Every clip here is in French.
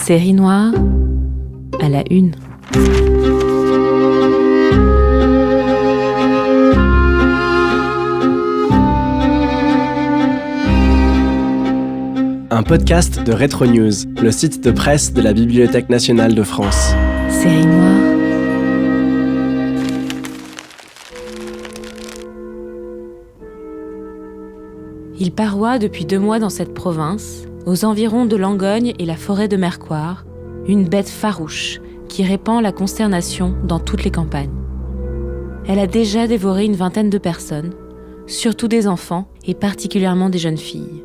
Série noire à la une. Un podcast de Retro News, le site de presse de la Bibliothèque nationale de France. Série noire. Il paroie depuis 2 mois dans cette province, aux environs de Langogne et la forêt de Mercoire, une bête farouche qui répand la consternation dans toutes les campagnes. Elle a déjà dévoré une 20aine de personnes, surtout des enfants et particulièrement des jeunes filles.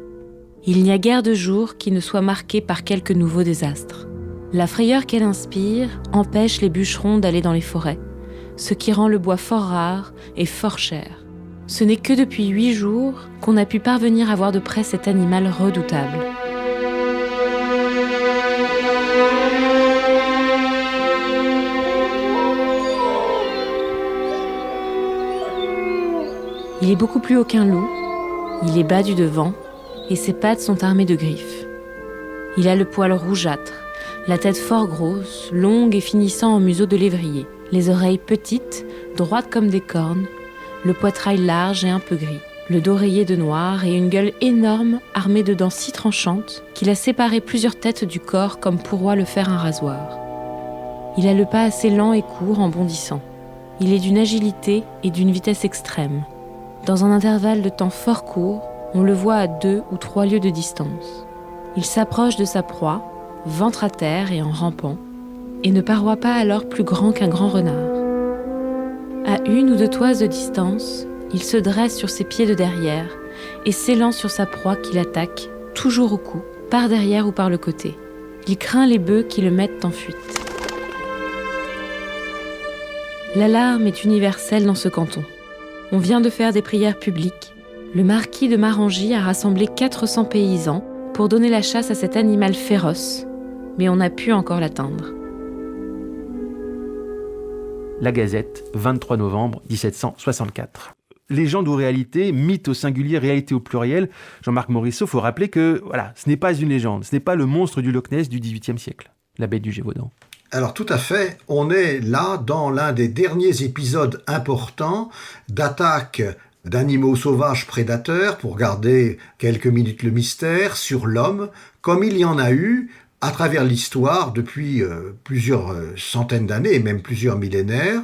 Il n'y a guère de jour qui ne soit marqué par quelques nouveaux désastres. La frayeur qu'elle inspire empêche les bûcherons d'aller dans les forêts, ce qui rend le bois fort rare et fort cher. Ce n'est que depuis 8 jours qu'on a pu parvenir à voir de près cet animal redoutable. Il est beaucoup plus haut qu'un loup, il est bas du devant, et ses pattes sont armées de griffes. Il a le poil rougeâtre, la tête fort grosse, longue et finissant en museau de lévrier, les oreilles petites, droites comme des cornes, le poitrail large et un peu gris, le dos rayé de noir et une gueule énorme armée de dents si tranchantes qu'il a séparé plusieurs têtes du corps comme pourrait le faire un rasoir. Il a le pas assez lent et court en bondissant. Il est d'une agilité et d'une vitesse extrême. Dans un intervalle de temps fort court, on le voit à 2 ou 3 lieues de distance. Il s'approche de sa proie, ventre à terre et en rampant, et ne paroit pas alors plus grand qu'un grand renard. À 1 ou 2 toises de distance, il se dresse sur ses pieds de derrière et s'élance sur sa proie qu'il attaque, toujours au cou, par derrière ou par le côté. Il craint les bœufs qui le mettent en fuite. L'alarme est universelle dans ce canton. On vient de faire des prières publiques. Le marquis de Marangy a rassemblé 400 paysans pour donner la chasse à cet animal féroce, mais on n'a pu encore l'atteindre. La Gazette, 23 novembre 1764. Légende ou réalité, mythe au singulier, réalité au pluriel. Jean-Marc Morisseau, il faut rappeler que ce n'est pas une légende, ce n'est pas le monstre du Loch Ness du XVIIIe siècle, la bête du Gévaudan. Alors tout à fait, on est là dans l'un des derniers épisodes importants d'attaque d'animaux sauvages prédateurs, pour garder quelques minutes le mystère, sur l'homme, comme il y en a eu à travers l'histoire depuis plusieurs centaines d'années, et même plusieurs millénaires.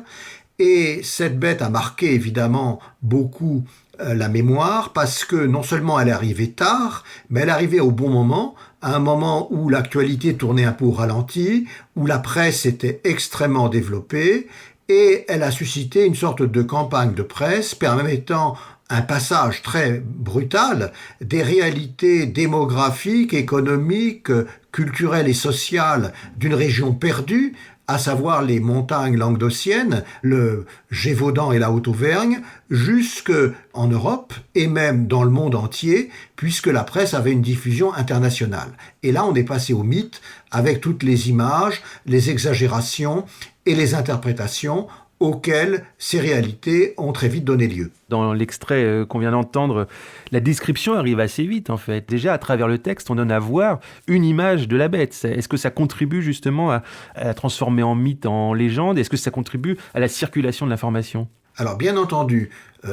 Et cette bête a marqué évidemment beaucoup la mémoire, parce que non seulement elle est arrivée tard, mais elle est arrivée au bon moment, à un moment où l'actualité tournait un peu au ralenti, où la presse était extrêmement développée, et elle a suscité une sorte de campagne de presse permettant un passage très brutal des réalités démographiques, économiques, culturelles et sociales d'une région perdue, à savoir les montagnes languedociennes, le Gévaudan et la Haute-Auvergne, jusqu'en Europe et même dans le monde entier, puisque la presse avait une diffusion internationale. Et là, on est passé au mythe avec toutes les images, les exagérations et les interprétations auxquelles ces réalités ont très vite donné lieu. Dans l'extrait qu'on vient d'entendre, la description arrive assez vite en fait. Déjà, à travers le texte, on donne à voir une image de la bête. Est-ce que ça contribue justement à la transformer en mythe, en légende ? Est-ce que ça contribue à la circulation de l'information ? Alors bien entendu,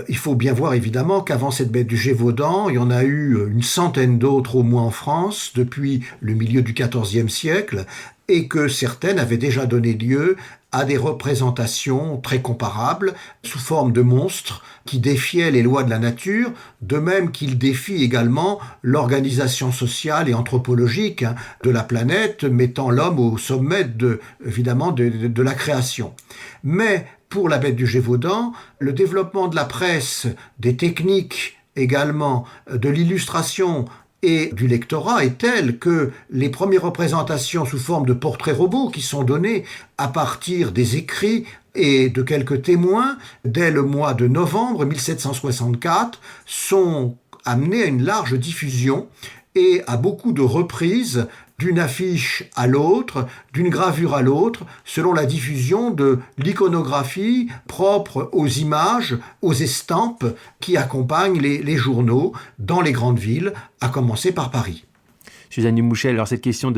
il faut bien voir évidemment qu'avant cette bête du Gévaudan, il y en a eu une centaine d'autres au moins en France depuis le milieu du XIVe siècle, et que certaines avaient déjà donné lieu à des représentations très comparables sous forme de monstres qui défiaient les lois de la nature, de même qu'ils défient également l'organisation sociale et anthropologique de la planète, mettant l'homme au sommet évidemment de la création. Mais pour la bête du Gévaudan, le développement de la presse, des techniques également, de l'illustration et du lectorat est tel que les premières représentations sous forme de portraits robots qui sont données à partir des écrits et de quelques témoins dès le mois de novembre 1764 sont amenés à une large diffusion et à beaucoup de reprises d'une affiche à l'autre, d'une gravure à l'autre, selon la diffusion de l'iconographie propre aux images, aux estampes qui accompagnent les journaux dans les grandes villes, à commencer par Paris. Suzanne Dumouchel. Alors cette question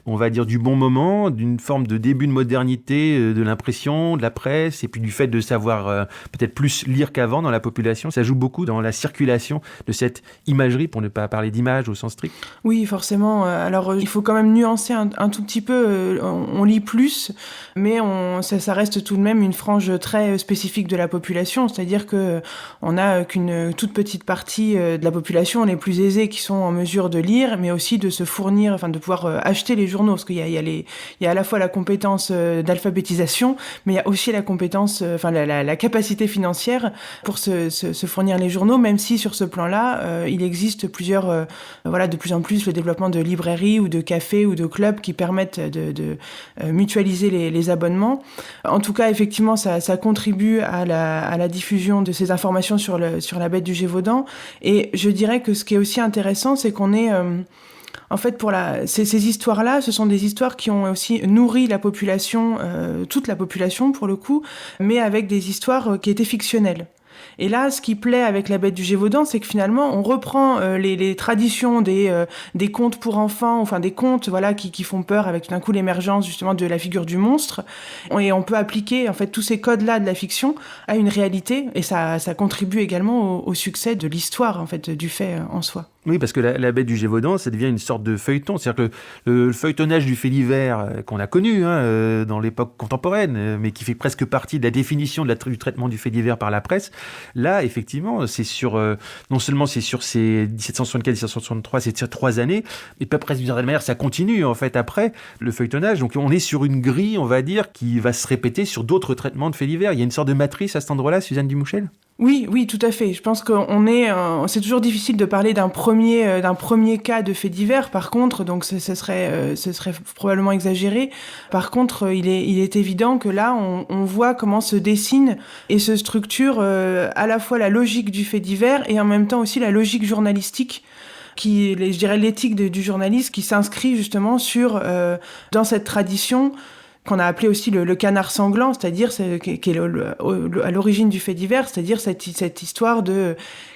on va dire, du bon moment, d'une forme de début de modernité, de l'impression, de la presse, et puis du fait de savoir peut-être plus lire qu'avant dans la population, ça joue beaucoup dans la circulation de cette imagerie, pour ne pas parler d'image au sens strict. Oui, forcément. Alors, il faut quand même nuancer un tout petit peu. On lit plus, mais ça reste tout de même une frange très spécifique de la population. C'est-à-dire que on n'a qu'une toute petite partie de la population, les plus aisés, qui sont en mesure de lire, mais aussi de se fournir, enfin de pouvoir acheter les journaux. Parce qu'il y a à la fois la compétence d'alphabétisation, mais il y a aussi la compétence, la capacité financière pour se fournir les journaux, même si sur ce plan-là, il existe de plus en plus le développement de librairies ou de cafés ou de clubs qui permettent de mutualiser les abonnements. En tout cas, effectivement, ça contribue à la diffusion de ces informations sur la bête du Gévaudan. Et je dirais que ce qui est aussi intéressant, c'est qu'on est... En fait, ces histoires-là, ce sont des histoires qui ont aussi nourri la population, toute la population pour le coup, mais avec des histoires qui étaient fictionnelles. Et là, ce qui plaît avec la bête du Gévaudan, c'est que finalement, on reprend les traditions des contes pour enfants, enfin des contes qui font peur, avec tout d'un coup l'émergence justement de la figure du monstre. Et on peut appliquer en fait tous ces codes-là de la fiction à une réalité, et ça contribue également au succès de l'histoire en fait du fait en soi. Oui, parce que la bête du Gévaudan, ça devient une sorte de feuilleton. C'est-à-dire que le feuilletonnage du fait divers qu'on a connu dans l'époque contemporaine, mais qui fait presque partie de la définition du traitement du fait divers par la presse, là, effectivement, c'est non seulement c'est sur ces 1764-1763, c'est sur 3 années, et pas presque d'une certaine manière, ça continue en fait après le feuilletonnage. Donc on est sur une grille, on va dire, qui va se répéter sur d'autres traitements de faits divers. Il y a une sorte de matrice à cet endroit-là, Suzanne Dumouchel ? Oui, tout à fait. Je pense c'est toujours difficile de parler d'un premier cas de fait divers. Par contre, donc ce serait probablement exagéré. Par contre, il est évident que là, on voit comment se dessine et se structure à la fois la logique du fait divers et en même temps aussi la logique journalistique, je dirais l'éthique du journaliste, qui s'inscrit justement dans cette tradition qu'on a appelé aussi le canard sanglant, c'est-à-dire qui est à l'origine du fait divers, c'est-à-dire cette histoire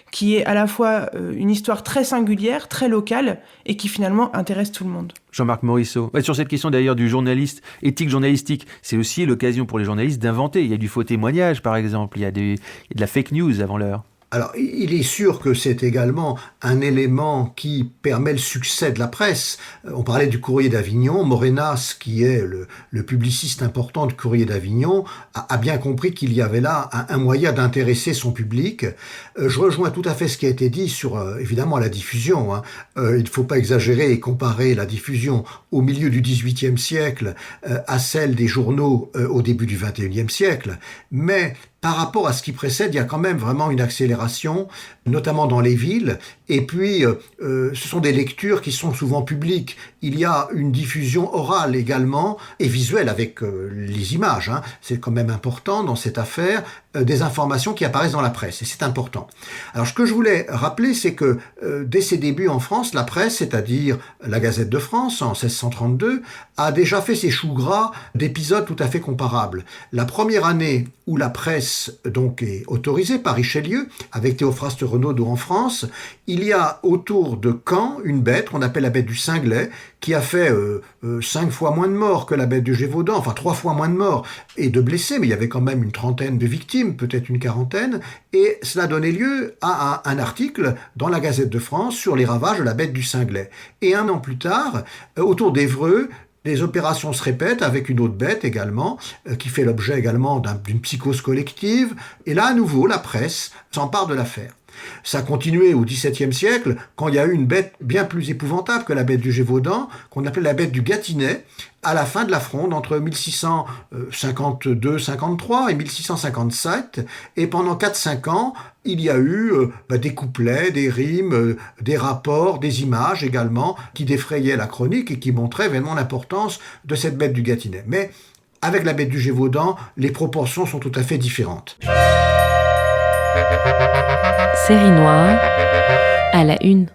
qui est à la fois une histoire très singulière, très locale, et qui finalement intéresse tout le monde. Jean-Marc Morisseau. Sur cette question d'ailleurs du journaliste, éthique journalistique, c'est aussi l'occasion pour les journalistes d'inventer. Il y a du faux témoignage par exemple, il y a de la fake news avant l'heure. Alors, il est sûr que c'est également un élément qui permet le succès de la presse. On parlait du Courrier d'Avignon. Morenas, qui est le publiciste important du Courrier d'Avignon, a bien compris qu'il y avait là un moyen d'intéresser son public. Je rejoins tout à fait ce qui a été dit sur, évidemment, la diffusion. Il ne faut pas exagérer et comparer la diffusion au milieu du XVIIIe siècle à celle des journaux au début du XXIe siècle. Mais par rapport à ce qui précède, il y a quand même vraiment une accélération, notamment dans les villes. Et puis, ce sont des lectures qui sont souvent publiques. Il y a une diffusion orale également, et visuelle avec les images. C'est quand même important dans cette affaire, des informations qui apparaissent dans la presse, et c'est important. Alors, ce que je voulais rappeler, c'est que dès ses débuts en France, la presse, c'est-à-dire la Gazette de France, en 1632, a déjà fait ses choux gras d'épisodes tout à fait comparables. La première année où la presse donc est autorisée par Richelieu, avec Théophraste Renaudot en France, il y a autour de Caen une bête qu'on appelle la bête du Cinglet, qui a fait 5 fois moins de morts que la bête du Gévaudan, enfin 3 fois moins de morts et de blessés, mais il y avait quand même une trentaine de victimes, peut-être une quarantaine, et cela donnait lieu à un article dans la Gazette de France sur les ravages de la bête du Cinglet. Et 1 an plus tard, autour d'Évreux, les opérations se répètent avec une autre bête également, qui fait l'objet également d'une psychose collective. Et là, à nouveau, la presse s'empare de l'affaire. Ça a continué au XVIIe siècle, quand il y a eu une bête bien plus épouvantable que la bête du Gévaudan, qu'on appelait la bête du Gâtinais, à la fin de la Fronde, entre 1652-53 et 1657. Et pendant 4-5 ans, il y a eu des couplets, des rimes, des rapports, des images également, qui défrayaient la chronique et qui montraient vraiment l'importance de cette bête du Gâtinais. Mais avec la bête du Gévaudan, les proportions sont tout à fait différentes. Série noire, à la une.